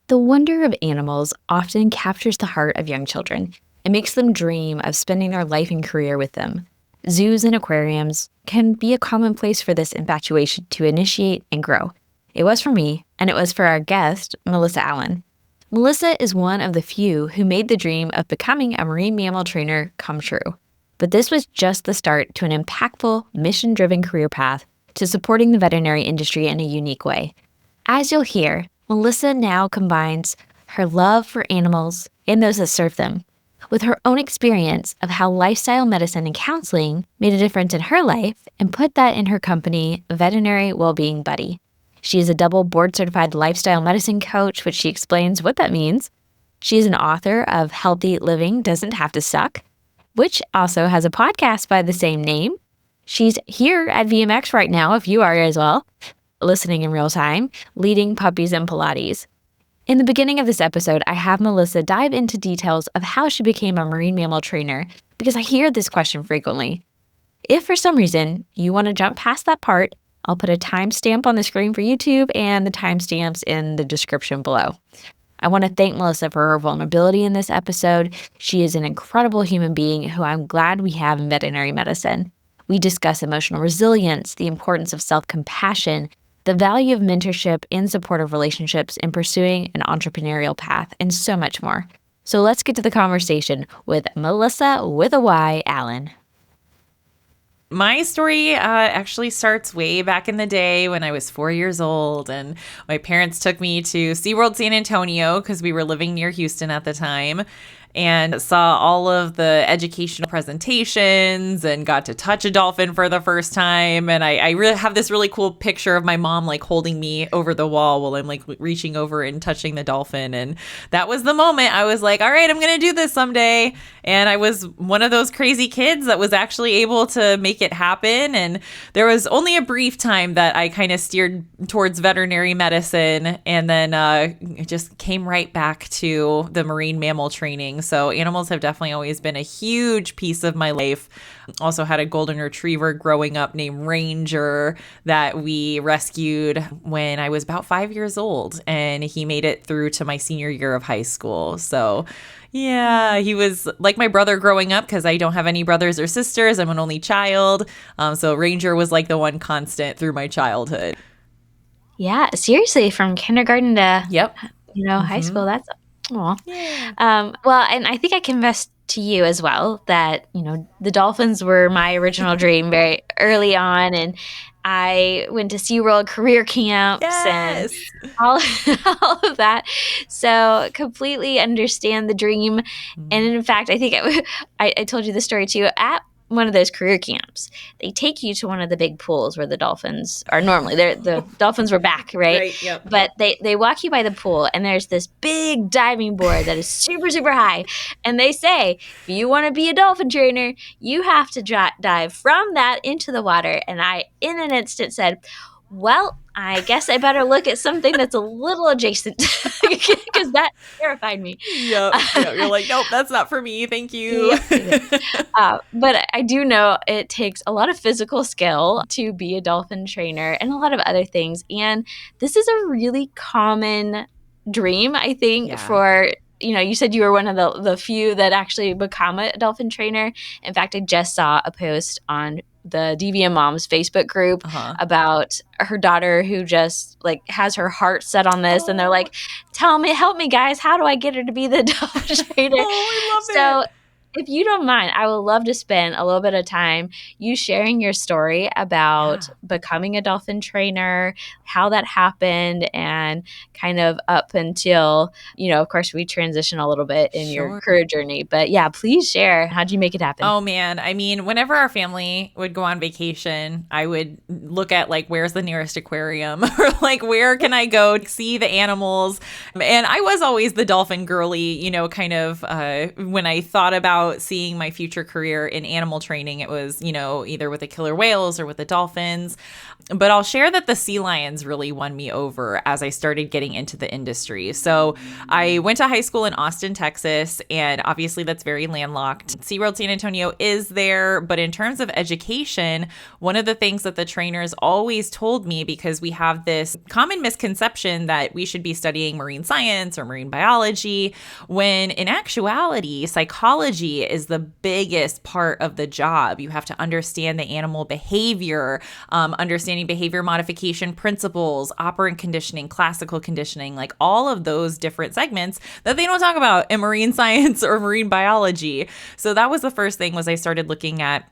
The wonder of animals often captures the heart of young children and makes them dream of spending their life and career with them. Zoos and aquariums can be a common place for this infatuation to initiate and grow. It was for me, and it was for our guest, Melyssa Allen. Melyssa is one of the few who made the dream of becoming a marine mammal trainer come true. But this was just the start to an impactful, mission-driven career path to supporting the veterinary industry in a unique way. As you'll hear, Melyssa now combines her love for animals and those that serve them with her own experience of how lifestyle medicine and counseling made a difference in her life and put that in her company, Veterinary Wellbeing Buddy. She is a double board-certified lifestyle medicine coach, which she explains what that means. She is an author of Healthy Living Doesn't Have to Suck, which also has a podcast by the same name. She's here at VMX right now, if you are as well, listening in real time, leading puppies and Pilates. In the beginning of this episode, I have Melyssa dive into details of how she became a marine mammal trainer, because I hear this question frequently. If for some reason you want to jump past that part, I'll put a timestamp on the screen for YouTube and the timestamps in the description below. I want to thank Melyssa for her vulnerability in this episode. She is an incredible human being who I'm glad we have in veterinary medicine. We discuss emotional resilience, the importance of self-compassion, the value of mentorship and supportive relationships in pursuing an entrepreneurial path, and so much more. So let's get to the conversation with Melyssa with a Y Allen. My story actually starts way back in the day when I was 4 years old, and my parents took me to SeaWorld San Antonio because we were living near Houston at the time, and saw all of the educational presentations and got to touch a dolphin for the first time. And I really have this really cool picture of my mom like holding me over the wall while I'm like reaching over and touching the dolphin. And that was the moment I was like, all right, I'm going to do this someday. And I was one of those crazy kids that was actually able to make it happen. And there was only a brief time that I kind of steered towards veterinary medicine, and then it just came right back to the marine mammal training. So animals have definitely always been a huge piece of my life. Also had a golden retriever growing up named Ranger that we rescued when I was about 5 years old, and he made it through to my senior year of high school. So yeah, he was like my brother growing up because I don't have any brothers or sisters. I'm an only child. So Ranger was like the one constant through my childhood. Yeah, seriously, from kindergarten to Yep. High school. That's aw. Yeah. Well, and I think I confessed to you as well that the dolphins were my original dream very early on, and I went to SeaWorld career camps and all of that. So completely understand the dream. And in fact, I think I told you the story too. At one of those career camps, they take you to one of the big pools where the dolphins are normally. The dolphins were back, right? Right, yep. But they walk you by the pool, and there's this big diving board that is super, super high. And they say, if you want to be a dolphin trainer, you have to dive from that into the water. And I, in an instant, said, well, I guess I better look at something that's a little adjacent, because that terrified me. Yep. You're like, nope, that's not for me. Thank you. But I do know it takes a lot of physical skill to be a dolphin trainer and a lot of other things. And this is a really common dream, I think, for you said you were one of the few that actually become a dolphin trainer. In fact, I just saw a post on the DVM Moms Facebook group about her daughter who just like has her heart set on this. And they're like, help me guys. How do I get her to be the dolphin trainer? I love it. If you don't mind, I would love to spend a little bit of time you sharing your story about becoming a dolphin trainer, how that happened, and kind of up until, of course, we transition a little bit in your career journey. But yeah, please share. How'd you make it happen? Oh, man. I mean, whenever our family would go on vacation, I would look at like, where's the nearest aquarium or like, where can I go to see the animals? And I was always the dolphin girly, kind of when I thought about about seeing my future career in animal training, it was, either with the killer whales or with the dolphins. But I'll share that the sea lions really won me over as I started getting into the industry. So I went to high school in Austin, Texas, and obviously that's very landlocked. SeaWorld San Antonio is there, but in terms of education, one of the things that the trainers always told me, because we have this common misconception that we should be studying marine science or marine biology, when in actuality, psychology is the biggest part of the job. You have to understand the animal behavior, understanding behavior modification principles, operant conditioning, classical conditioning, like all of those different segments that they don't talk about in marine science or marine biology. So that was the first thing, was I started looking at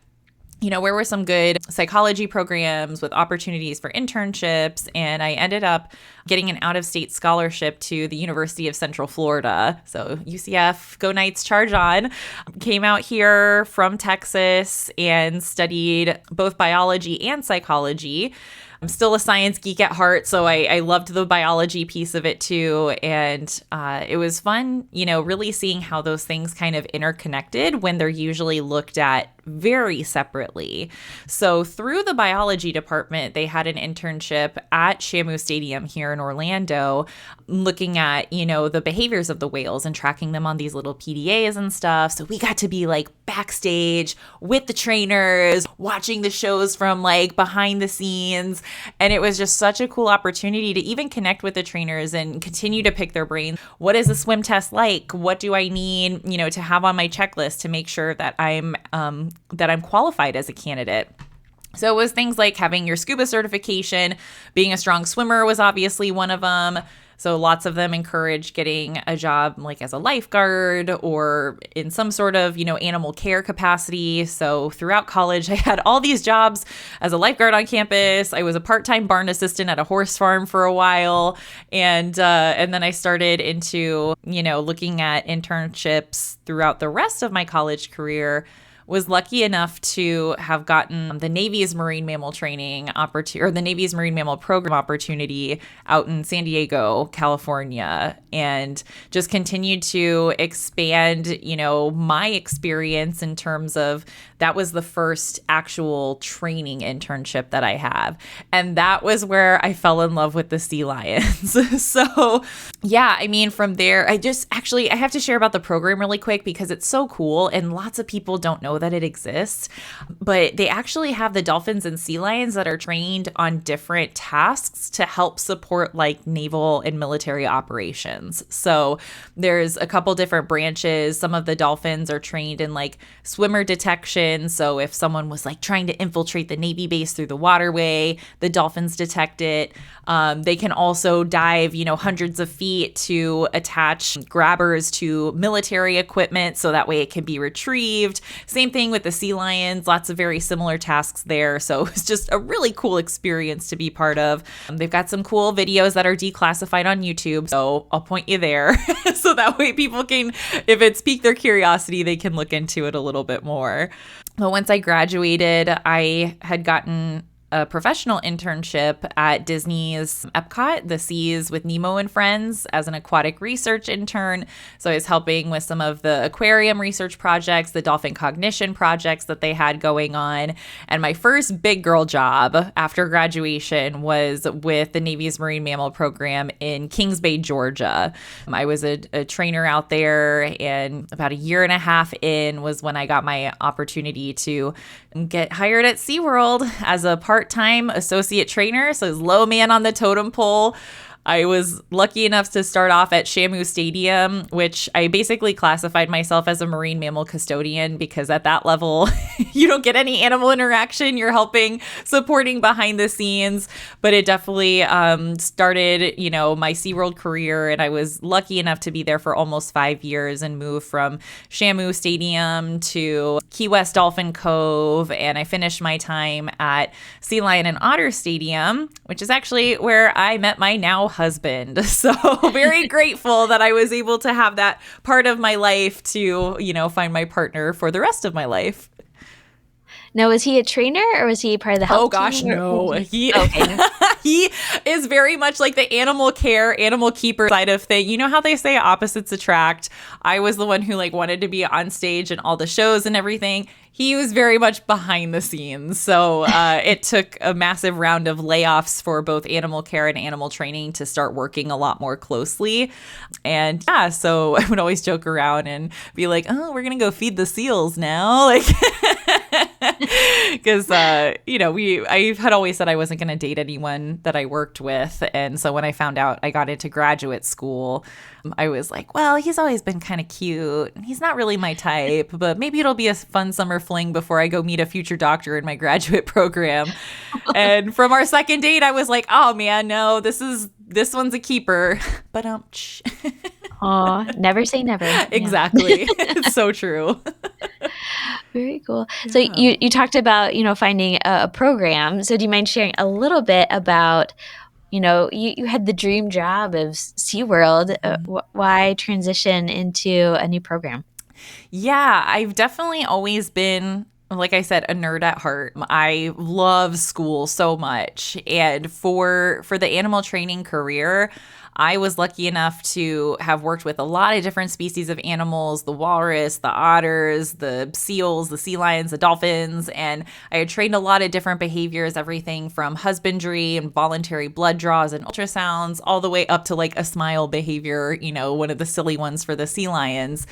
where were some good psychology programs with opportunities for internships. And I ended up getting an out-of-state scholarship to the University of Central Florida. So UCF, go Knights, charge on. Came out here from Texas and studied both biology and psychology. I'm still a science geek at heart, so I loved the biology piece of it too. And it was fun, really seeing how those things kind of interconnected when they're usually looked at very separately. So through the biology department, they had an internship at Shamu Stadium here in Orlando, looking at, the behaviors of the whales and tracking them on these little PDAs and stuff. So we got to be like backstage with the trainers, watching the shows from like behind the scenes. And it was just such a cool opportunity to even connect with the trainers and continue to pick their brains. What is a swim test like? What do I need, to have on my checklist to make sure that I'm qualified as a candidate? So it was things like having your scuba certification, being a strong swimmer was obviously one of them. So lots of them encourage getting a job like as a lifeguard or in some sort of, animal care capacity. So throughout college, I had all these jobs as a lifeguard on campus. I was a part-time barn assistant at a horse farm for a while. And then I started into, looking at internships throughout the rest of my college career. Was lucky enough to have gotten the Navy's marine mammal training opportunity, or the Navy's marine mammal program opportunity out in San Diego, California, and just continued to expand, my experience in terms of that was the first actual training internship that I have. And that was where I fell in love with the sea lions. So yeah, from there, I have to share about the program really quick because it's so cool and lots of people don't know that it exists, but they actually have the dolphins and sea lions that are trained on different tasks to help support like naval and military operations. So there's a couple different branches. Some of the dolphins are trained in like swimmer detection. So if someone was like trying to infiltrate the Navy base through the waterway, the dolphins detect it. They can also dive, hundreds of feet to attach grabbers to military equipment so that way it can be retrieved. Same thing with the sea lions, lots of very similar tasks there. So it's just a really cool experience to be part of. They've got some cool videos that are declassified on YouTube, so I'll point you there. So that way people can, if it's piqued their curiosity, they can look into it a little bit more. But once I graduated, I had gotten a professional internship at Disney's Epcot, the Seas with Nemo and Friends, as an aquatic research intern. So I was helping with some of the aquarium research projects, the dolphin cognition projects that they had going on. And my first big girl job after graduation was with the Navy's Marine Mammal Program in Kings Bay, Georgia. I was a trainer out there, and about a year and a half in was when I got my opportunity to get hired at SeaWorld as a part-time associate trainer. So I was low man on the totem pole. I was lucky enough to start off at Shamu Stadium, which I basically classified myself as a marine mammal custodian because at that level, you don't get any animal interaction. You're helping, supporting behind the scenes. But it definitely started, my SeaWorld career. And I was lucky enough to be there for almost 5 years and move from Shamu Stadium to Key West Dolphin Cove. And I finished my time at Sea Lion and Otter Stadium, which is actually where I met my now husband. So very grateful that I was able to have that part of my life to, find my partner for the rest of my life. Now, was he a trainer or was he part of the health Oh gosh, team? no. Okay. He is very much like the animal care, animal keeper side of thing. You know how they say opposites attract? I was the one who like wanted to be on stage and all the shows and everything. He was very much behind the scenes. So it took a massive round of layoffs for both animal care and animal training to start working a lot more closely. And yeah, so I would always joke around and be like, oh, we're going to go feed the seals now. Like, because, I had always said I wasn't going to date anyone that I worked with. And so when I found out I got into graduate school, I was like, well, he's always been kind of cute. He's not really my type, but maybe it'll be a fun summer fling before I go meet a future doctor in my graduate program. And from our second date, I was like, oh man, no, this one's a keeper. But Oh, never say never. Exactly. It's so true. Very cool. So you talked about, finding a program. So do you mind sharing a little bit about, you had the dream job of SeaWorld. Why transition into a new program? Yeah, I've definitely always been, like I said, a nerd at heart. I love school so much. And for the animal training career, I was lucky enough to have worked with a lot of different species of animals, the walrus, the otters, the seals, the sea lions, the dolphins, and I had trained a lot of different behaviors, everything from husbandry and voluntary blood draws and ultrasounds, all the way up to like a smile behavior, one of the silly ones for the sea lions.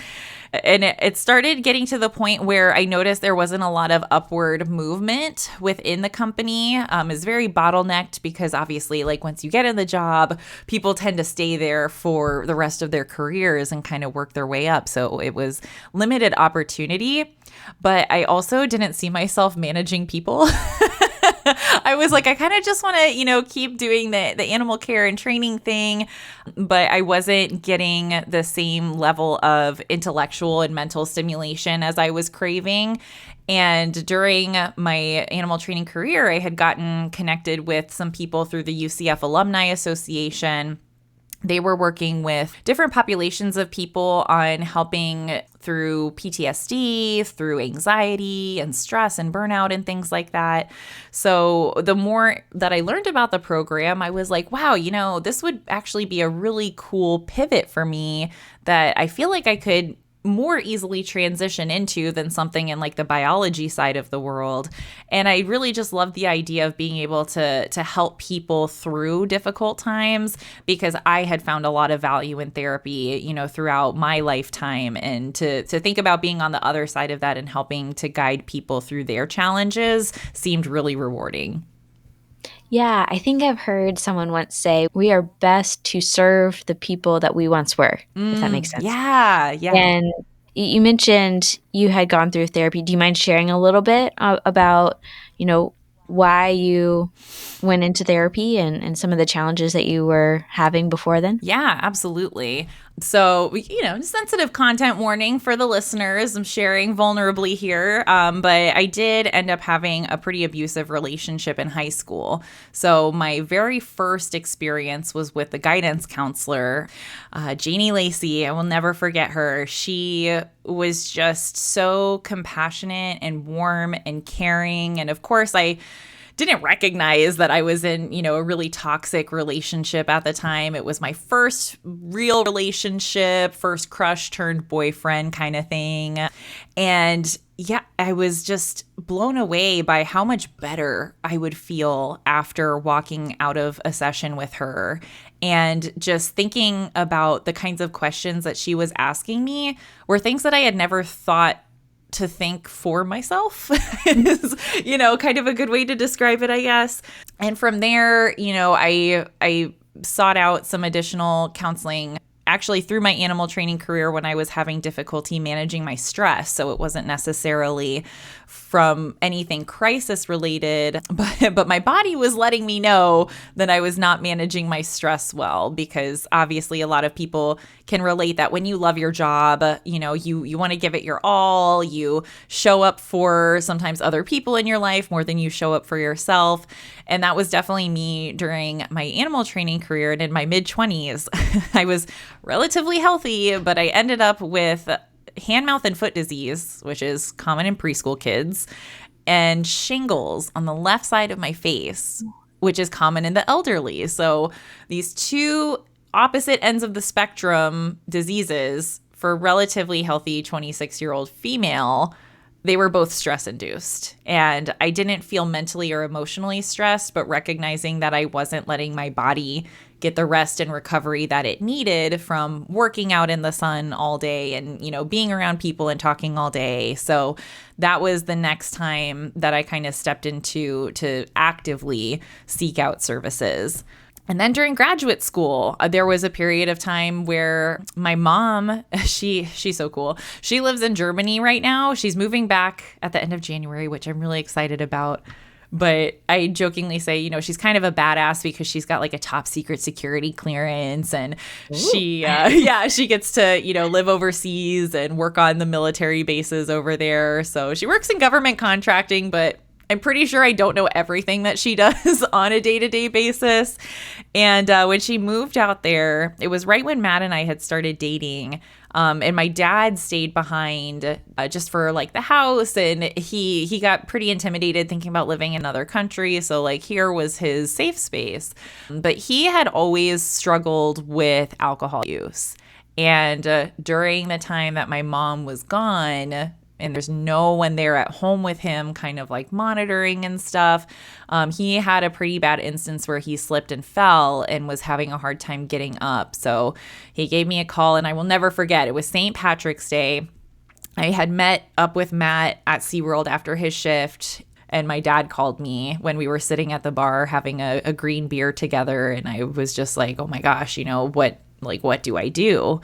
And it started getting to the point where I noticed there wasn't a lot of upward movement within the company. It's very bottlenecked because obviously, like once you get in the job, people tend to stay there for the rest of their careers and kind of work their way up. So it was limited opportunity, but I also didn't see myself managing people. I was like, I kind of just want to, keep doing the animal care and training thing, but I wasn't getting the same level of intellectual and mental stimulation as I was craving. And during my animal training career, I had gotten connected with some people through the UCF Alumni Association. They were working with different populations of people on helping through PTSD, through anxiety and stress and burnout and things like that. So the more that I learned about the program, I was like, wow, this would actually be a really cool pivot for me that I feel like I could more easily transition into than something in like the biology side of the world. And I really just love the idea of being able to help people through difficult times because I had found a lot of value in therapy, throughout my lifetime. And to think about being on the other side of that and helping to guide people through their challenges seemed really rewarding. Yeah, I think I've heard someone once say, we are best to serve the people that we once were, if that makes sense. Yeah. And you mentioned you had gone through therapy. Do you mind sharing a little bit about, why you went into therapy and some of the challenges that you were having before then? Yeah, absolutely. So, sensitive content warning for the listeners. I'm sharing vulnerably here, but I did end up having a pretty abusive relationship in high school. So my very first experience was with the guidance counselor, Janie Lacey. I will never forget her. She was just so compassionate and warm and caring. And of course, I didn't recognize that I was in, a really toxic relationship at the time. It was my first real relationship, first crush turned boyfriend kind of thing. And yeah, I was just blown away by how much better I would feel after walking out of a session with her. And just thinking about the kinds of questions that she was asking me were things that I had never thought to think for myself is, kind of a good way to describe it, I guess. And from there, I sought out some additional counseling actually through my animal training career when I was having difficulty managing my stress. So it wasn't necessarily from anything crisis related, but my body was letting me know that I was not managing my stress well, because obviously a lot of people can relate that when you love your job, you want to give it your all, you show up for sometimes other people in your life more than you show up for yourself. And that was definitely me during my animal training career. And in my mid-20s, I was relatively healthy, but I ended up with hand, mouth, and foot disease, which is common in preschool kids. and shingles on the left side of my face, which is common in the elderly. So these two opposite ends of the spectrum diseases for relatively healthy 26-year-old female, they were both stress-induced. And I didn't feel mentally or emotionally stressed, but recognizing that I wasn't letting my body get the rest and recovery that it needed from working out in the sun all day and, being around people and talking all day. So that was the next time that I kind of stepped into to actively seek out services. And then during graduate school, there was a period of time where my mom, she's so cool. She lives in Germany right now. She's moving back at the end of January, which I'm really excited about. But I jokingly say, she's kind of a badass because she's got like a top secret security clearance, and she gets to, live overseas and work on the military bases over there. So she works in government contracting, but I'm pretty sure I don't know everything that she does on a day-to-day basis. And when she moved out there, it was right when Matt and I had started dating. And my dad stayed behind just for like the house. And he got pretty intimidated thinking about living in another country. So like here was his safe space. But he had always struggled with alcohol use. And during the time that my mom was gone, and there's no one there at home with him kind of like monitoring and stuff, he had a pretty bad instance where he slipped and fell and was having a hard time getting up. So he gave me a call, and I will never forget. It was St. Patrick's Day. I had met up with Matt at SeaWorld after his shift, and my dad called me when we were sitting at the bar having a green beer together. And I was just like, oh my gosh, what do I do?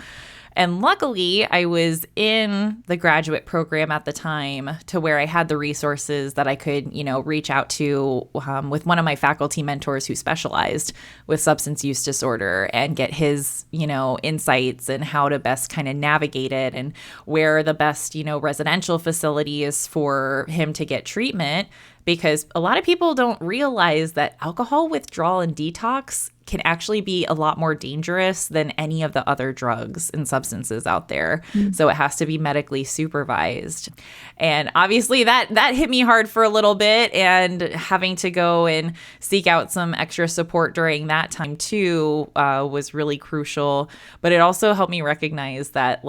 And luckily, I was in the graduate program at the time to where I had the resources that I could, reach out to with one of my faculty mentors who specialized with substance use disorder and get his, insights and how to best kind of navigate it and where the best, residential facility is for him to get treatment. Because a lot of people don't realize that alcohol withdrawal and detox can actually be a lot more dangerous than any of the other drugs and substances out there. Mm-hmm. So it has to be medically supervised. And obviously that hit me hard for a little bit, and having to go and seek out some extra support during that time too was really crucial. But it also helped me recognize that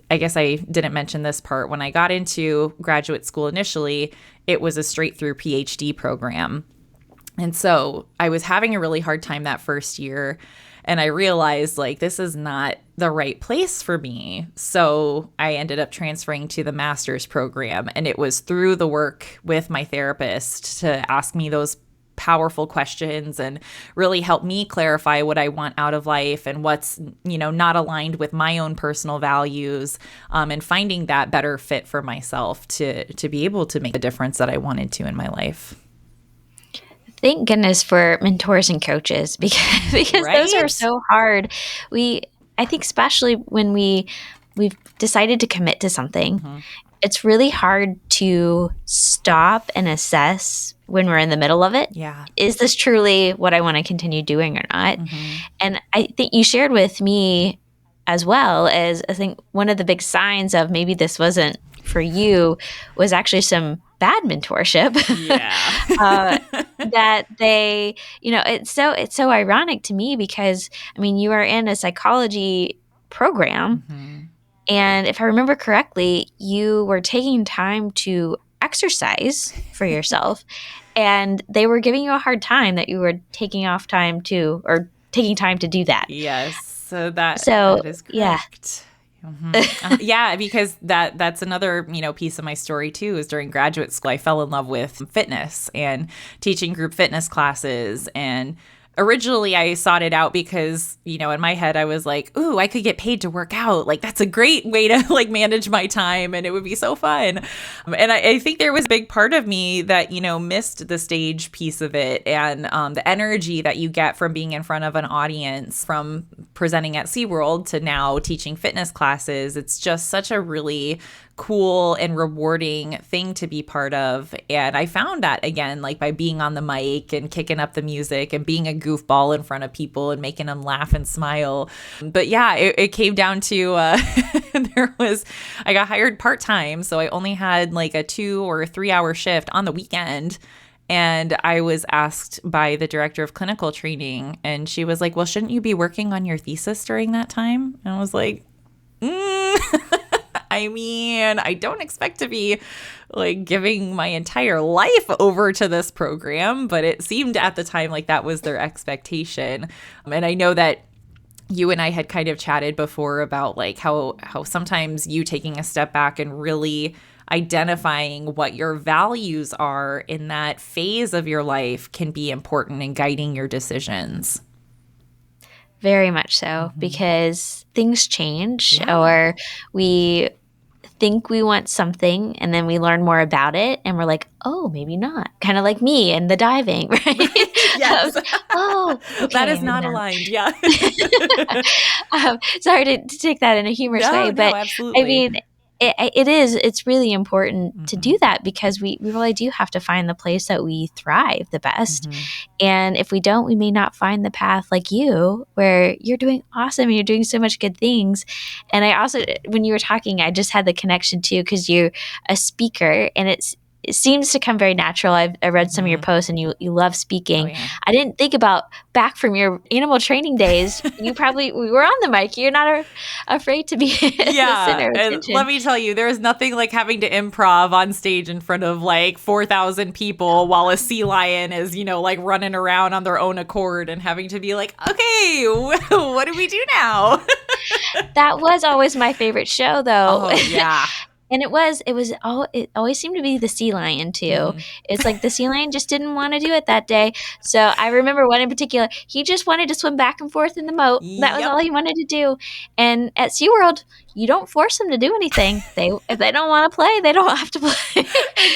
I guess I didn't mention this part. When I got into graduate school initially, it was a straight through PhD program. And so I was having a really hard time that first year, and I realized this is not the right place for me. So I ended up transferring to the master's program, and it was through the work with my therapist to ask me those powerful questions and really help me clarify what I want out of life and what's, not aligned with my own personal values, and finding that better fit for myself to be able to make the difference that I wanted to in my life. Thank goodness for mentors and coaches because Right? Those are so hard. I think especially when we've decided to commit to something, mm-hmm. It's really hard to stop and assess when we're in the middle of it. Yeah. Is this truly what I want to continue doing or not? Mm-hmm. And I think you shared with me as well as I think one of the big signs of maybe this wasn't for you was actually some bad mentorship. Yeah. That they, it's so ironic to me because you are in a psychology program. Mm-hmm. And if I remember correctly, you were taking time to exercise for yourself, and they were giving you a hard time that you were taking time to do that. Yes, so that is correct. Yeah. Mm-hmm. Yeah, because that's another piece of my story too. Is during graduate school, I fell in love with fitness and teaching group fitness classes. And originally I sought it out because, in my head I was like, ooh, I could get paid to work out. That's a great way to manage my time, and it would be so fun. And I think there was a big part of me that, missed the stage piece of it, and the energy that you get from being in front of an audience, from presenting at SeaWorld to now teaching fitness classes. It's just such a really cool and rewarding thing to be part of. And I found that again, by being on the mic and kicking up the music and being a goofball in front of people and making them laugh and smile. But yeah, it came down to I got hired part-time. So I only had like a 2 or 3 hour shift on the weekend. And I was asked by the director of clinical training, and she was like, well, shouldn't you be working on your thesis during that time? And I was like, I mean, I don't expect to be like giving my entire life over to this program, but it seemed at the time like that was their expectation. And I know that you and I had kind of chatted before about like how sometimes you taking a step back and really identifying what your values are in that phase of your life can be important in guiding your decisions. Very much so, because things change, or we think we want something and then we learn more about it and we're like, oh, maybe not. Kind of like me and the diving, right? Yes. Okay, that is not aligned. Yeah. Sorry to take that in a humorous way, but absolutely. I mean, it's really important to do that, because we really do have to find the place that we thrive the best. And if we don't, we may not find the path like you, where you're doing awesome and you're doing so much good things. And I also, when you were talking, I just had the connection too, because you're a speaker, and it seems to come very natural. I read some of your posts, and you love speaking. Oh, yeah. I didn't think about back from your animal training days. We were on the mic. You're not afraid to be the center of and attention. let me tell you, there's nothing like having to improv on stage in front of like 4,000 people while a sea lion is, like running around on their own accord and having to be like, okay, what do we do now? That was always my favorite show, though. Oh, yeah. And it always seemed to be the sea lion too. It's like the sea lion just didn't want to do it that day. So I remember one in particular, he just wanted to swim back and forth in the moat. That was all he wanted to do. And at SeaWorld, you don't force them to do anything. If they don't want to play, they don't have to play.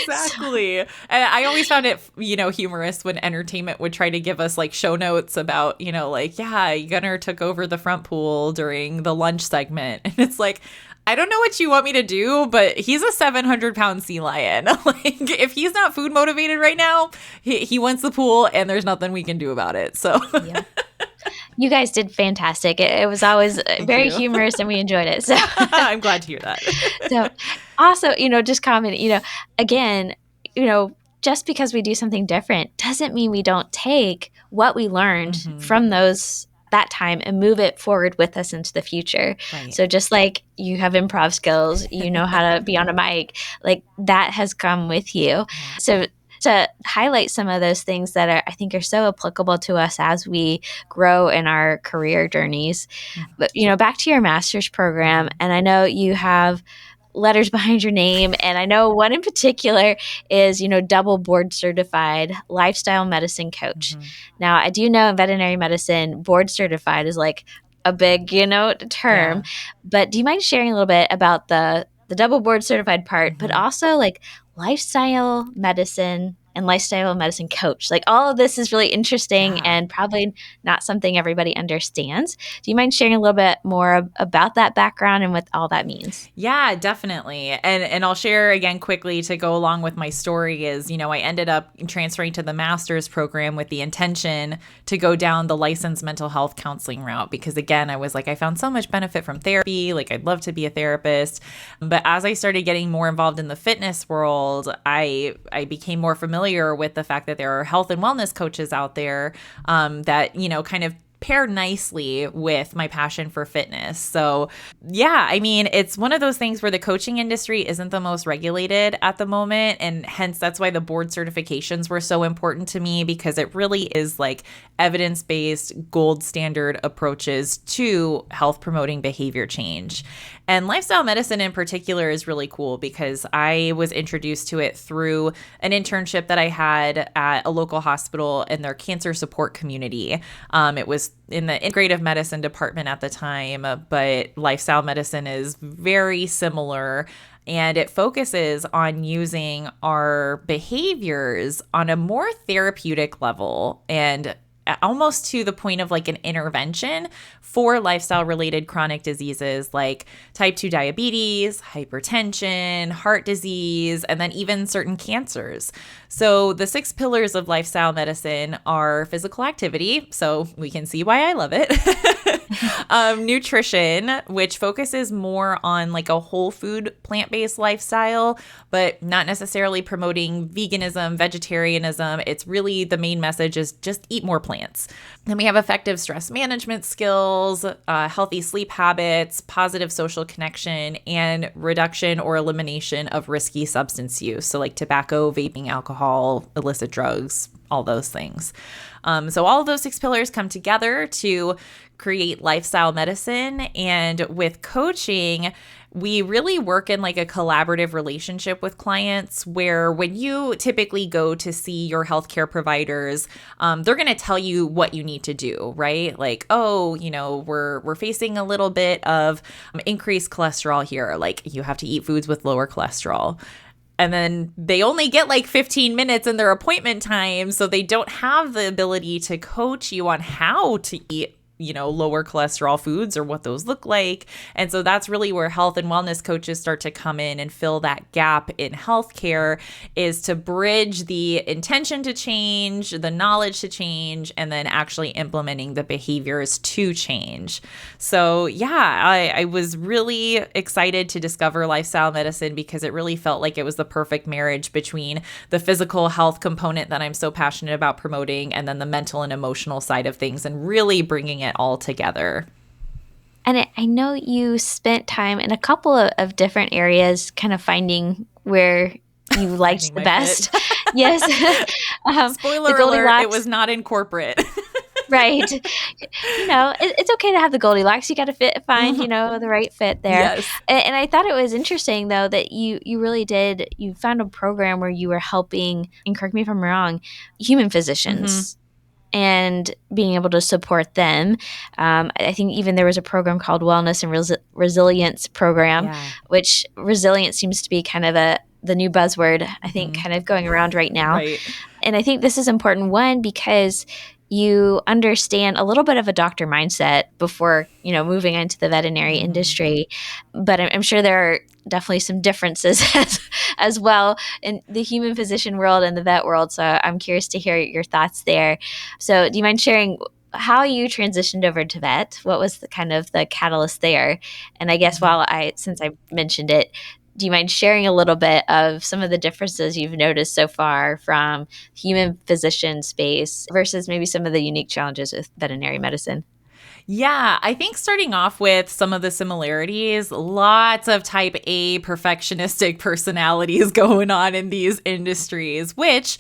Exactly. And I always found it, humorous when entertainment would try to give us like show notes about, like, yeah, Gunnar took over the front pool during the lunch segment. And it's like, I don't know what you want me to do, but he's a 700-pound sea lion. Like, if he's not food motivated right now, he wants the pool, and there's nothing we can do about it. So, yeah. You guys did fantastic. It was always very humorous, and we enjoyed it. So I'm glad to hear that. So, also, just comment. Again, just because we do something different doesn't mean we don't take what we learned from that time and move it forward with us into the future. Right. So just like you have improv skills, you know how to be on a mic, like that has come with you. So to highlight some of those things that I think are so applicable to us as we grow in our career journeys. But, back to your master's program, and I know you have letters behind your name. And I know one in particular is, double board certified lifestyle medicine coach. Now, I do know in veterinary medicine, board certified is like a big, term. Yeah. But do you mind sharing a little bit about the double board certified part, but also like lifestyle medicine and lifestyle medicine coach? Like all of this is really interesting and probably not something everybody understands. Do you mind sharing a little bit more about that background and what all that means? Yeah, definitely. And I'll share again quickly to go along with my story is, I ended up transferring to the master's program with the intention to go down the licensed mental health counseling route, because again, I was like, I found so much benefit from therapy. Like I'd love to be a therapist. But as I started getting more involved in the fitness world, I became more familiar with the fact that there are health and wellness coaches out there that, kind of pair nicely with my passion for fitness. So yeah, I mean, it's one of those things where the coaching industry isn't the most regulated at the moment. And hence that's why the board certifications were so important to me, because it really is like evidence-based gold standard approaches to health promoting behavior change. And lifestyle medicine in particular is really cool because I was introduced to it through an internship that I had at a local hospital in their cancer support community. It was in the integrative medicine department at the time, but lifestyle medicine is very similar. And it focuses on using our behaviors on a more therapeutic level. And almost to the point of like an intervention for lifestyle-related chronic diseases like type 2 diabetes, hypertension, heart disease, and then even certain cancers. So the 6 pillars of lifestyle medicine are physical activity, so we can see why I love it. Nutrition, which focuses more on like a whole food, plant-based lifestyle, but not necessarily promoting veganism, vegetarianism. It's really the main message is just eat more plants. Then we have effective stress management skills, healthy sleep habits, positive social connection, and reduction or elimination of risky substance use. So like tobacco, vaping, alcohol, illicit drugs, all those things. So all of those 6 pillars come together to create lifestyle medicine. And with coaching, we really work in like a collaborative relationship with clients where when you typically go to see your healthcare providers, they're going to tell you what you need to do, right? Like, oh, we're facing a little bit of increased cholesterol here. Like you have to eat foods with lower cholesterol. And then they only get like 15 minutes in their appointment time. So they don't have the ability to coach you on how to eat lower cholesterol foods or what those look like. And so that's really where health and wellness coaches start to come in and fill that gap in healthcare, is to bridge the intention to change, the knowledge to change, and then actually implementing the behaviors to change. So yeah, I was really excited to discover lifestyle medicine because it really felt like it was the perfect marriage between the physical health component that I'm so passionate about promoting and then the mental and emotional side of things, and really bringing it all together. And I know you spent time in a couple of different areas kind of finding where you liked the best. Yes. Spoiler alert, it was not in corporate. Right. It's okay to have the Goldilocks. You got to find the right fit there. Yes. And I thought it was interesting, though, that you really you found a program where you were helping, and correct me if I'm wrong, human physicians. And being able to support them. I think even there was a program called Wellness and Resilience Program, which resilience seems to be kind of the new buzzword, I think, kind of going around right now. Right. And I think this is important, one, because you understand a little bit of a doctor mindset before, moving into the veterinary industry. But I'm sure there are definitely some differences as well in the human physician world and the vet world. So I'm curious to hear your thoughts there. So do you mind sharing how you transitioned over to vet? What was the kind of the catalyst there? And I guess since I mentioned it, do you mind sharing a little bit of some of the differences you've noticed so far from human physician space versus maybe some of the unique challenges with veterinary medicine? Yeah, I think starting off with some of the similarities, lots of type A perfectionistic personalities going on in these industries, which,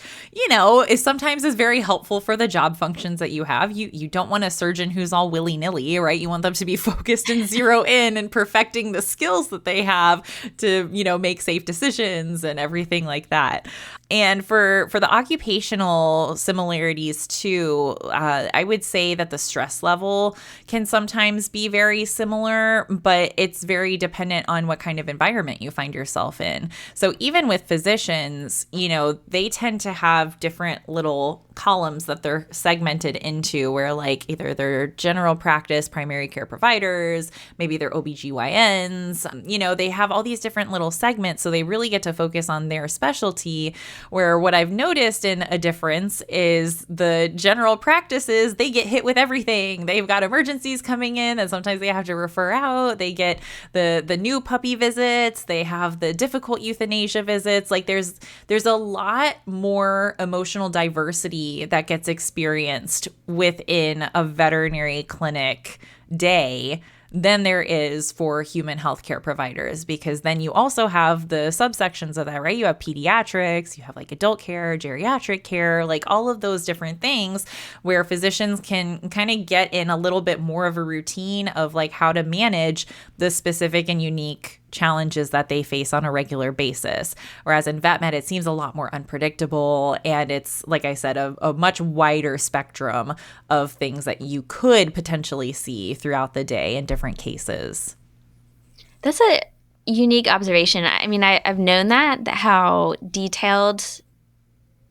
is sometimes very helpful for the job functions that you have. You don't want a surgeon who's all willy-nilly, right? You want them to be focused and zero in and perfecting the skills that they have to, make safe decisions and everything like that. And for the occupational similarities too, I would say that the stress level can sometimes be very similar, but it's very dependent on what kind of environment you find yourself in. So even with physicians, they tend to have different little columns that they're segmented into, where like either they're general practice primary care providers, maybe they're OBGYNs, they have all these different little segments. So they really get to focus on their specialty, where what I've noticed in a difference is the general practices, they get hit with everything. They've got emergencies coming in and sometimes they have to refer out. They get the new puppy visits. They have the difficult euthanasia visits. Like there's a lot more emotional diversity that gets experienced within a veterinary clinic day than there is for human healthcare providers, because then you also have the subsections of that, right? You have pediatrics, you have like adult care, geriatric care, like all of those different things where physicians can kind of get in a little bit more of a routine of like how to manage the specific and unique challenges that they face on a regular basis. Whereas in vet med, it seems a lot more unpredictable. And it's, like I said, a much wider spectrum of things that you could potentially see throughout the day in different cases. That's a unique observation. I mean, I've known that how detailed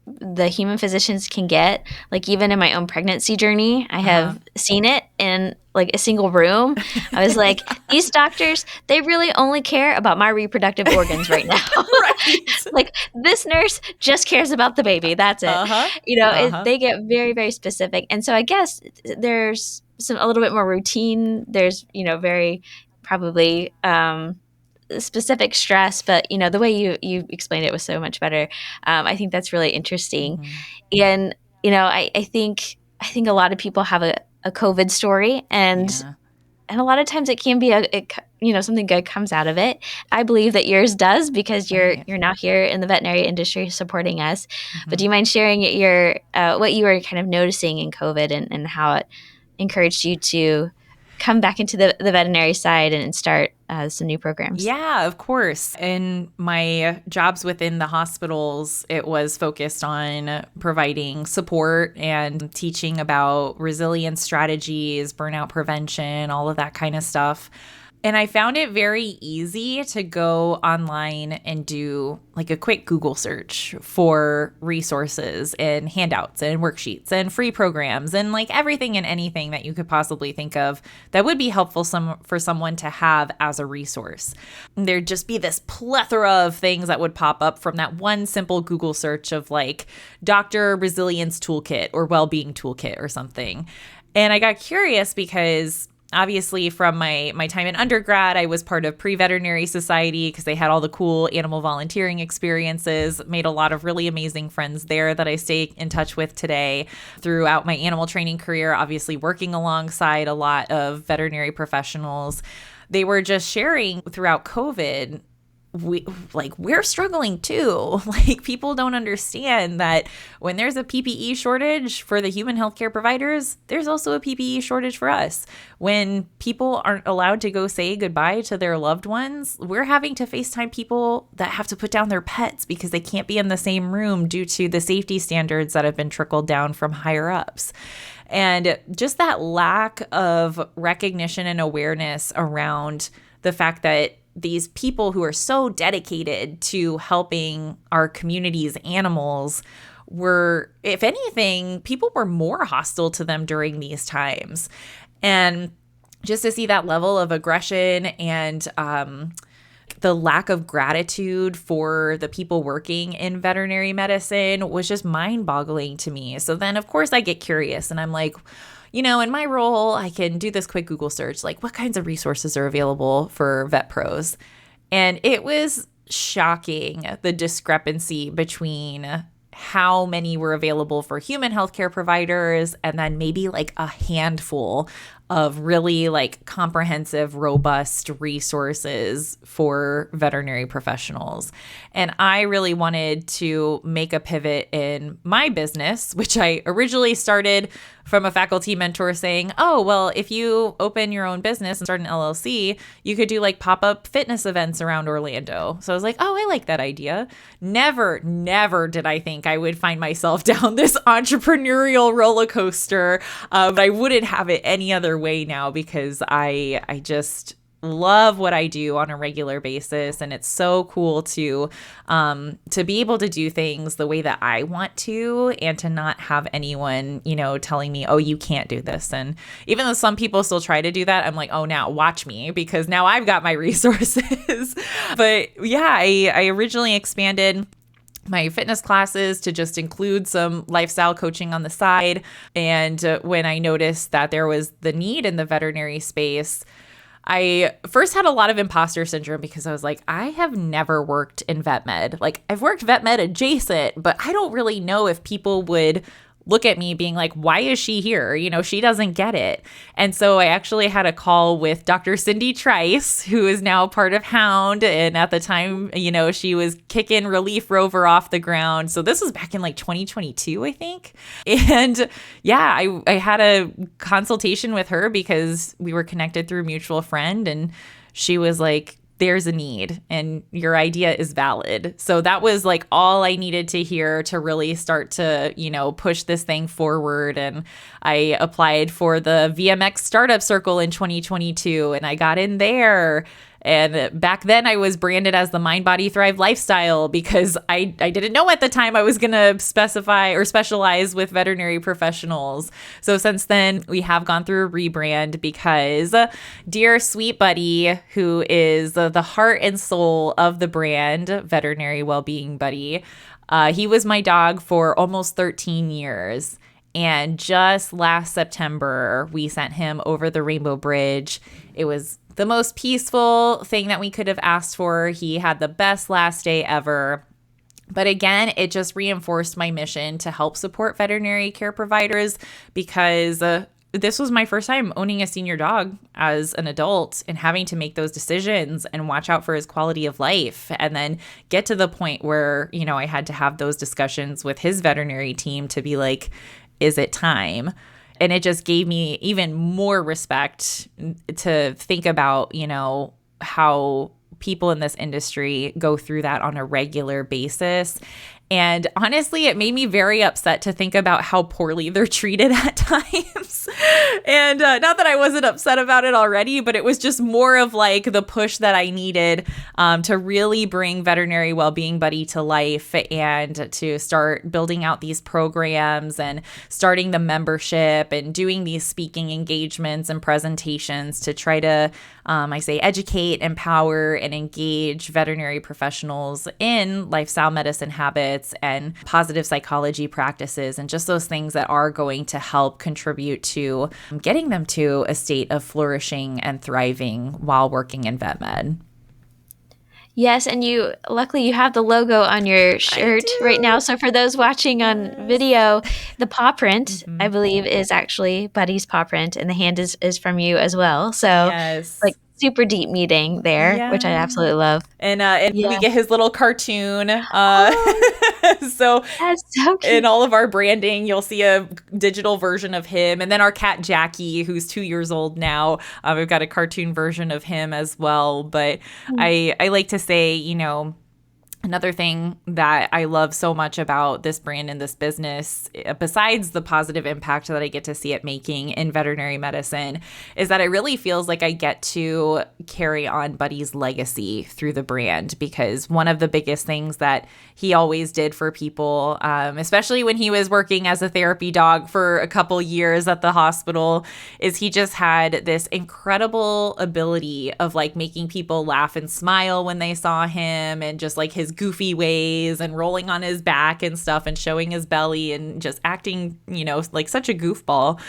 the human physicians can get. Like even in my own pregnancy journey, I have seen it in like a single room. I was like, these doctors, they really only care about my reproductive organs right now. Right. Like this nurse just cares about the baby. That's it. You know, they get very, very specific. And so I guess there's a little bit more routine. There's, you know, very probably specific stress, but you know, the way you explained it was so much better. I think that's really interesting. And you know, I think a lot of people have a COVID story, and a lot of times it can be you know, something good comes out of it. I believe that yours does, because you're now here in the veterinary industry supporting us. But do you mind sharing your what you were kind of noticing in COVID and how it encouraged you to come back into the veterinary side and start some new programs? Yeah, of course. In my jobs within the hospitals, it was focused on providing support and teaching about resilience strategies, burnout prevention, all of that kind of stuff. And I found it very easy to go online and do like a quick Google search for resources and handouts and worksheets and free programs and like everything and anything that you could possibly think of that would be helpful for someone to have as a resource. There'd just be this plethora of things that would pop up from that one simple Google search of like Doctor Resilience Toolkit or Wellbeing Toolkit or something. And I got curious because obviously, from my time in undergrad, I was part of Pre-Veterinary Society because they had all the cool animal volunteering experiences, made a lot of really amazing friends there that I stay in touch with today. Throughout my animal training career, obviously working alongside a lot of veterinary professionals, they were just sharing throughout COVID, we're struggling too. Like people don't understand that when there's a PPE shortage for the human healthcare providers, there's also a PPE shortage for us. When people aren't allowed to go say goodbye to their loved ones, we're having to FaceTime people that have to put down their pets because they can't be in the same room due to the safety standards that have been trickled down from higher ups. And just that lack of recognition and awareness around the fact that these people who are so dedicated to helping our community's animals were, if anything, people were more hostile to them during these times. And just to see that level of aggression and the lack of gratitude for the people working in veterinary medicine was just mind-boggling to me. So then, of course, I get curious and I'm like, you know, in my role, I can do this quick Google search, like what kinds of resources are available for vet pros? And it was shocking, the discrepancy between how many were available for human healthcare providers and then maybe like a handful of really like comprehensive, robust resources for veterinary professionals. And I really wanted to make a pivot in my business, which I originally started from a faculty mentor saying, oh, well, if you open your own business and start an LLC, you could do like pop-up fitness events around Orlando. So I was like, oh, I like that idea. Never did I think I would find myself down this entrepreneurial roller coaster. But I wouldn't have it any other way now because I just love what I do on a regular basis, and it's so cool to be able to do things the way that I want to, and to not have anyone, you know, telling me, oh, you can't do this. And even though some people still try to do that, I'm like, oh, now watch me, because now I've got my resources. But yeah, I originally expanded my fitness classes to just include some lifestyle coaching on the side. And when I noticed that there was the need in the veterinary space, I first had a lot of imposter syndrome because I was like, I have never worked in vet med. Like, I've worked vet med adjacent, but I don't really know if people would look at me being like, why is she here? You know, she doesn't get it. And so I actually had a call with Dr. Cindy Trice, who is now part of Hound. And at the time, you know, she was kicking Relief Rover off the ground. So this was back in like 2022, I think. And yeah, I had a consultation with her because we were connected through a mutual friend. And she was like, there's a need and your idea is valid. So that was like all I needed to hear to really start to, you know, push this thing forward. And I applied for the VMX Startup Circle in 2022 and I got in there. And back then I was branded as the Mind, Body, Thrive lifestyle because I didn't know at the time I was going to specify or specialize with veterinary professionals. So since then, we have gone through a rebrand because dear sweet Buddy, who is the heart and soul of the brand, Veterinary Wellbeing Buddy, he was my dog for almost 13 years. And just last September, we sent him over the Rainbow Bridge. It was the most peaceful thing that we could have asked for. He had the best last day ever. But again, it just reinforced my mission to help support veterinary care providers because this was my first time owning a senior dog as an adult and having to make those decisions and watch out for his quality of life and then get to the point where, I had to have those discussions with his veterinary team to be like, is it time? And it just gave me even more respect to think about, how people in this industry go through that on a regular basis. And honestly, it made me very upset to think about how poorly they're treated at times. And not that I wasn't upset about it already, but it was just more of like the push that I needed to really bring Veterinary Wellbeing Buddy to life and to start building out these programs and starting the membership and doing these speaking engagements and presentations to try to, educate, empower, and engage veterinary professionals in lifestyle medicine habits and positive psychology practices and just those things that are going to help contribute to getting them to a state of flourishing and thriving while working in vet med. Yes, and luckily you have the logo on your shirt right now. So for those watching on video, the paw print, I believe, is actually Buddy's paw print, and the hand is from you as well. So yes. Super deep meeting there, which I absolutely love. And we get his little cartoon. So that's so cute. In all of our branding, you'll see a digital version of him. And then our cat, Jackie, who's 2 years old now, we've got a cartoon version of him as well. But I like to say, another thing that I love so much about this brand and this business, besides the positive impact that I get to see it making in veterinary medicine, is that it really feels like I get to carry on Buddy's legacy through the brand. Because one of the biggest things that he always did for people, especially when he was working as a therapy dog for a couple years at the hospital, is he just had this incredible ability of making people laugh and smile when they saw him, and just his goofy ways and rolling on his back and stuff and showing his belly and just acting, like such a goofball.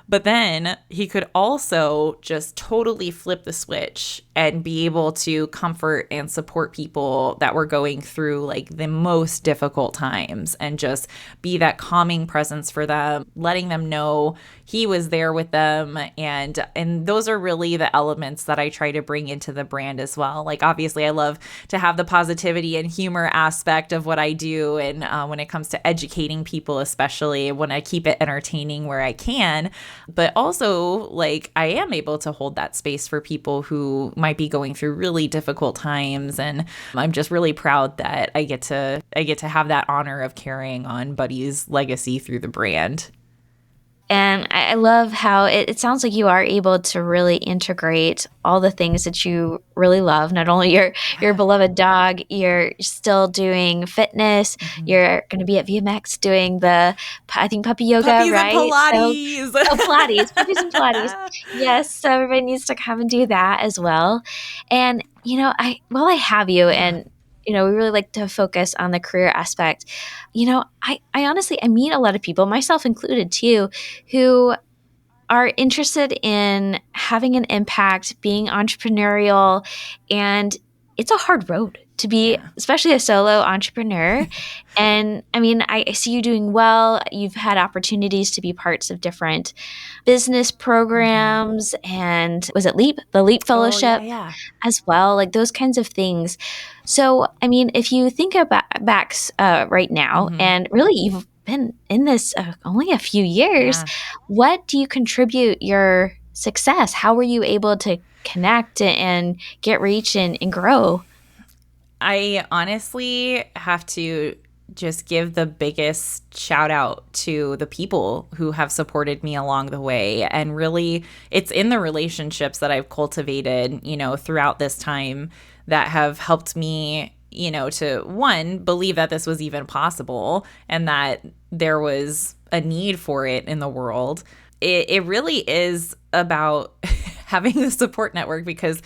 But then he could also just totally flip the switch and be able to comfort and support people that were going through the most difficult times and just be that calming presence for them, letting them know he was there with them. And those are really the elements that I try to bring into the brand as well. Obviously I love to have the positivity and humor aspect of what I do. And when it comes to educating people, especially when I keep it entertaining where I can, but also I am able to hold that space for people who might be going through really difficult times. And I'm just really proud that I get to have that honor of carrying on Buddy's legacy through the brand. And I love how it sounds like you are able to really integrate all the things that you really love. Not only your beloved dog, you're still doing fitness. You're going to be at VMX doing puppy yoga, puppies right? And Pilates. Pilates, puppies and Pilates. Yes, so everybody needs to come and do that as well. And I have you, and we really like to focus on the career aspect. I honestly, I meet a lot of people, myself included too, who are interested in having an impact, being entrepreneurial, and it's a hard road to be, especially a solo entrepreneur. And I see you doing well. You've had opportunities to be parts of different business programs, and was it LEAP, the LEAP Fellowship as well, those kinds of things. So, if you think about back right now, and really you've been in this only a few years, what do you contribute your success? How were you able to connect and get reach and grow? I honestly have to just give the biggest shout out to the people who have supported me along the way. And really, it's in the relationships that I've cultivated, throughout this time that have helped me, to one, believe that this was even possible and that there was a need for it in the world. It really is about having the support network, because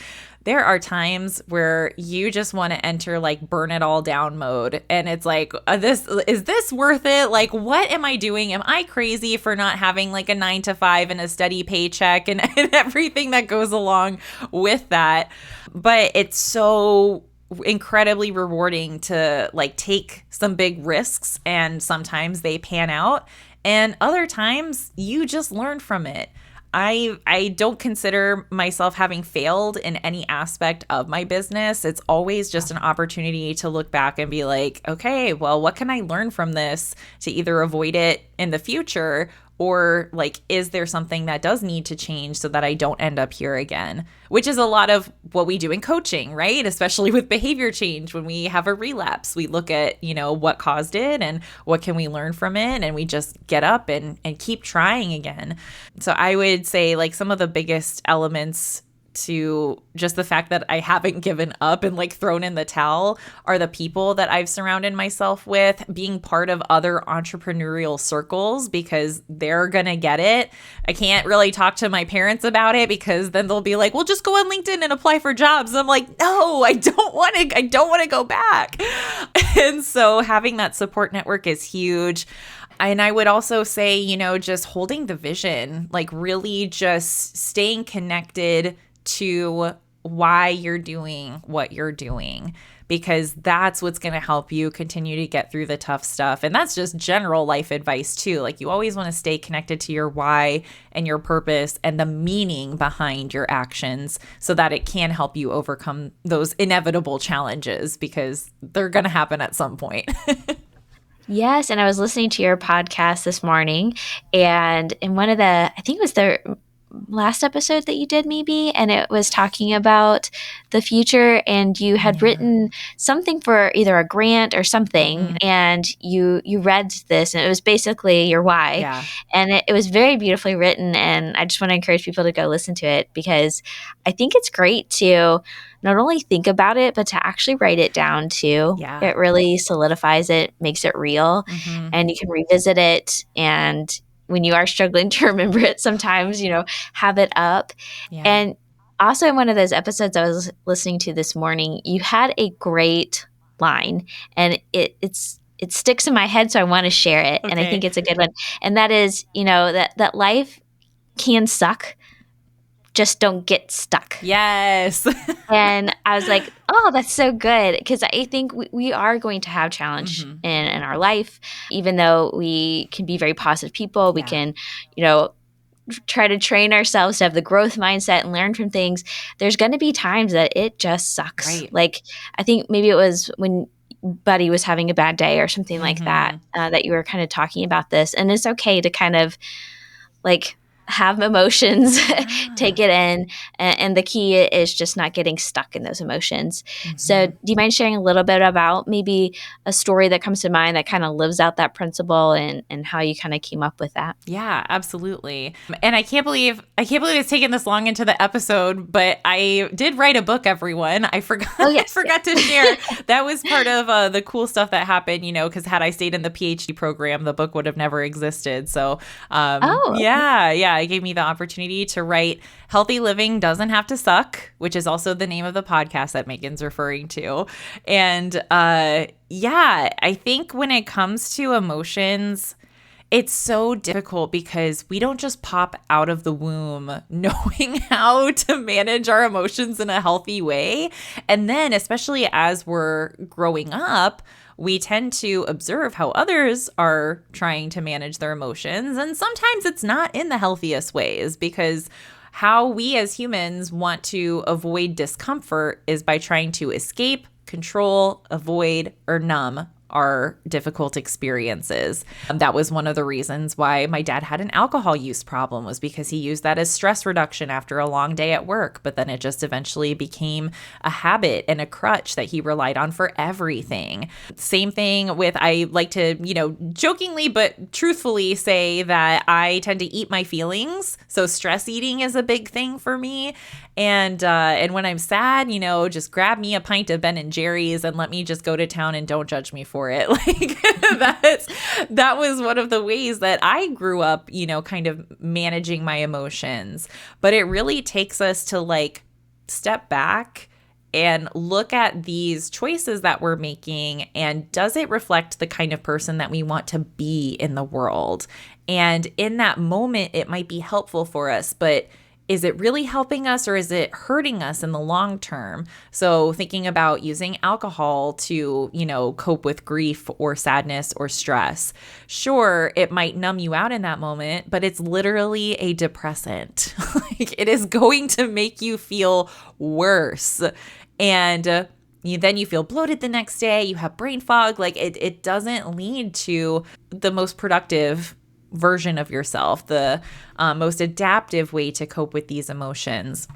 there are times where you just want to enter like burn it all down mode. And it's like, is this worth it? Like, what am I doing? Am I crazy for not having like a 9-to-5 and a steady paycheck and everything that goes along with that? But it's so incredibly rewarding to like take some big risks, and sometimes they pan out, and other times you just learn from it. I don't consider myself having failed in any aspect of my business. It's always just an opportunity to look back and be like, okay, well, what can I learn from this to either avoid it in the future, or like, is there something that does need to change so that I don't end up here again? Which is a lot of what we do in coaching, right? Especially with behavior change. When we have a relapse, we look at, what caused it and what can we learn from it? And we just get up and keep trying again. So I would say like some of the biggest elements to just the fact that I haven't given up and like thrown in the towel are the people that I've surrounded myself with, being part of other entrepreneurial circles, because they're gonna get it. I can't really talk to my parents about it, because then they'll be like, well, just go on LinkedIn and apply for jobs. And I'm like, no, I don't want to go back. And so having that support network is huge. And I would also say, just holding the vision, like really just staying connected to why you're doing what you're doing, because that's what's going to help you continue to get through the tough stuff. And that's just general life advice too. Like, you always want to stay connected to your why and your purpose and the meaning behind your actions, so that it can help you overcome those inevitable challenges, because they're going to happen at some point. Yes, and I was listening to your podcast this morning, and in one of the, I think it was the last episode that you did maybe, and it was talking about the future, and you had written something for either a grant or something, and you read this, and it was basically your why, and it was very beautifully written, and I just want to encourage people to go listen to it, because I think it's great to not only think about it, but to actually write it down too. It really solidifies it, makes it real, and you can revisit it, and when you are struggling to remember it sometimes, have it up. And also in one of those episodes I was listening to this morning, you had a great line, and it sticks in my head, so I want to share it. And I think it's a good one. And that is, that life can suck, just don't get stuck. Yes. And I was like, oh, that's so good. Because I think we are going to have challenge in our life, even though we can be very positive people. We can, try to train ourselves to have the growth mindset and learn from things. There's going to be times that it just sucks. Right. Like, I think maybe it was when Buddy was having a bad day or something like that, that you were kind of talking about this. And it's okay to kind of like have emotions, take it in. And the key is just not getting stuck in those emotions. So do you mind sharing a little bit about maybe a story that comes to mind that kind of lives out that principle, and how you kind of came up with that? Yeah, absolutely. And I can't believe it's taken this long into the episode, but I did write a book, everyone. I forgot, I forgot to share. That was part of the cool stuff that happened, because had I stayed in the PhD program, the book would have never existed. So, it gave me the opportunity to write Healthy Living Doesn't Have to Suck, which is also the name of the podcast that Megan's referring to. And I think when it comes to emotions, it's so difficult because we don't just pop out of the womb knowing how to manage our emotions in a healthy way. And then, especially as we're growing up, we tend to observe how others are trying to manage their emotions. And sometimes it's not in the healthiest ways, because how we as humans want to avoid discomfort is by trying to escape, control, avoid, or numb our difficult experiences. That was one of the reasons why my dad had an alcohol use problem, was because he used that as stress reduction after a long day at work. But then it just eventually became a habit and a crutch that he relied on for everything. Same thing with, I like to, jokingly but truthfully say that I tend to eat my feelings. So stress eating is a big thing for me. And when I'm sad, just grab me a pint of Ben and Jerry's and let me just go to town and don't judge me for it. Like that was one of the ways that I grew up, kind of managing my emotions. But it really takes us to like step back and look at these choices that we're making, and does it reflect the kind of person that we want to be in the world? And in that moment, it might be helpful for us, but is it really helping us, or is it hurting us in the long term? So thinking about using alcohol to, cope with grief or sadness or stress. Sure, it might numb you out in that moment, but it's literally a depressant. Like, it is going to make you feel worse. And then you feel bloated the next day, you have brain fog. Like it doesn't lead to the most productive version of yourself, the most adaptive way to cope with these emotions.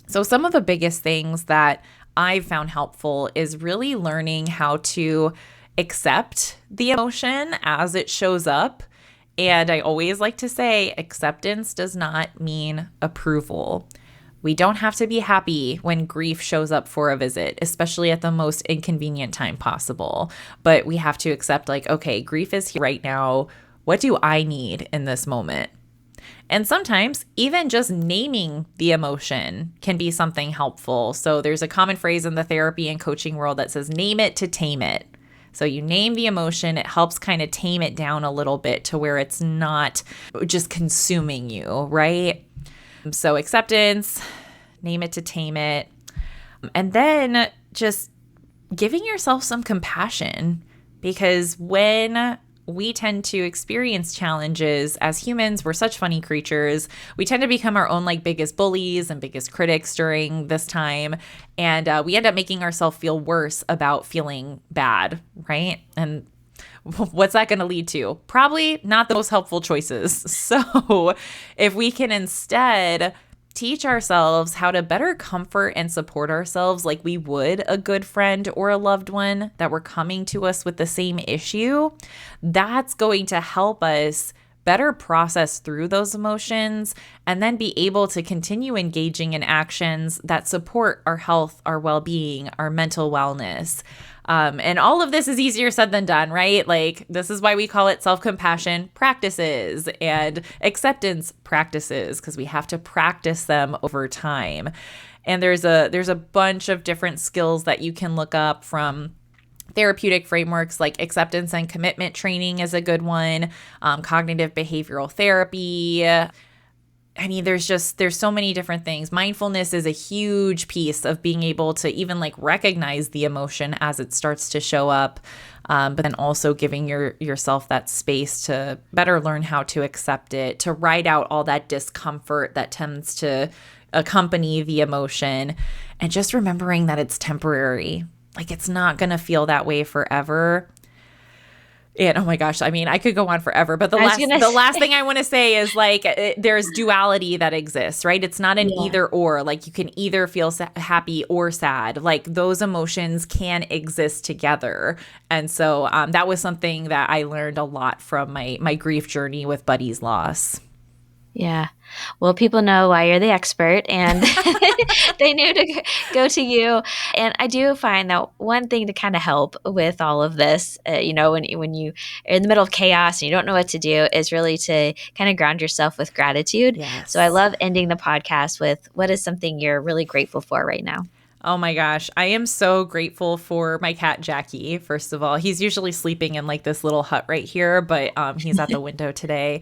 So some of the biggest things that I've found helpful is really learning how to accept the emotion as it shows up. And I always like to say, acceptance does not mean approval. We don't have to be happy when grief shows up for a visit, especially at the most inconvenient time possible. But we have to accept, like, okay, grief is here right now. What do I need in this moment? And sometimes even just naming the emotion can be something helpful. So there's a common phrase in the therapy and coaching world that says, name it to tame it. So you name the emotion, it helps kind of tame it down a little bit to where it's not just consuming you, right? So acceptance, name it to tame it. And then just giving yourself some compassion, because when we tend to experience challenges as humans, we're such funny creatures. We tend to become our own biggest bullies and biggest critics during this time. And we end up making ourselves feel worse about feeling bad, right? And what's that going to lead to? Probably not the most helpful choices. So if we can instead teach ourselves how to better comfort and support ourselves like we would a good friend or a loved one that were coming to us with the same issue, that's going to help us better process through those emotions and then be able to continue engaging in actions that support our health, our well-being, our mental wellness. And all of this is easier said than done, right? Like, this is why we call it self-compassion practices and acceptance practices, because we have to practice them over time. And there's a bunch of different skills that you can look up from therapeutic frameworks, like acceptance and commitment training is a good one, cognitive behavioral therapy. I mean, there's so many different things. Mindfulness is a huge piece of being able to even recognize the emotion as it starts to show up, but then also giving yourself that space to better learn how to accept it, to ride out all that discomfort that tends to accompany the emotion, and just remembering that it's temporary. Like, it's not going to feel that way forever. And oh my gosh, I mean, I could go on forever, but the last thing I want to say is there's duality that exists, right? It's not an either or. Like, you can either feel happy or sad. Like, those emotions can exist together. And so that was something that I learned a lot from my grief journey with Buddy's loss. Yeah. Well, people know why you're the expert, and they knew to go to you. And I do find that one thing to kind of help with all of this, when you are in the middle of chaos and you don't know what to do, is really to kind of ground yourself with gratitude. Yes. So I love ending the podcast with, what is something you're really grateful for right now? Oh my gosh. I am so grateful for my cat, Jackie. First of all, he's usually sleeping in this little hut right here, but he's at the window today.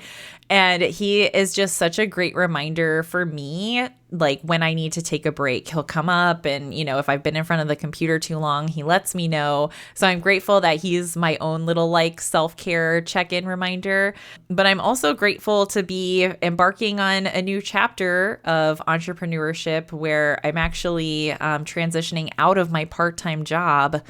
And he is just such a great reminder for me like when I need to take a break, he'll come up and, if I've been in front of the computer too long, he lets me know. So I'm grateful that he's my own little like self-care check-in reminder. But I'm also grateful to be embarking on a new chapter of entrepreneurship where I'm actually transitioning out of my part-time job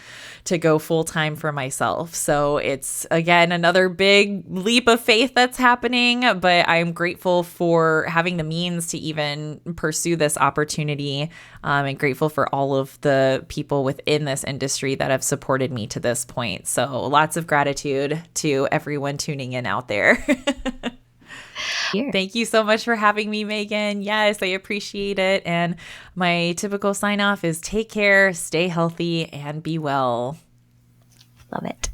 to go full-time for myself. So it's, again, another big leap of faith that's happening, but I'm grateful for having the means to even pursue this opportunity, and grateful for all of the people within this industry that have supported me to this point. So lots of gratitude to everyone tuning in out there. Thank you so much for having me, Megan. Yes, I appreciate it. And my typical sign off is take care, stay healthy, and be well. Love it.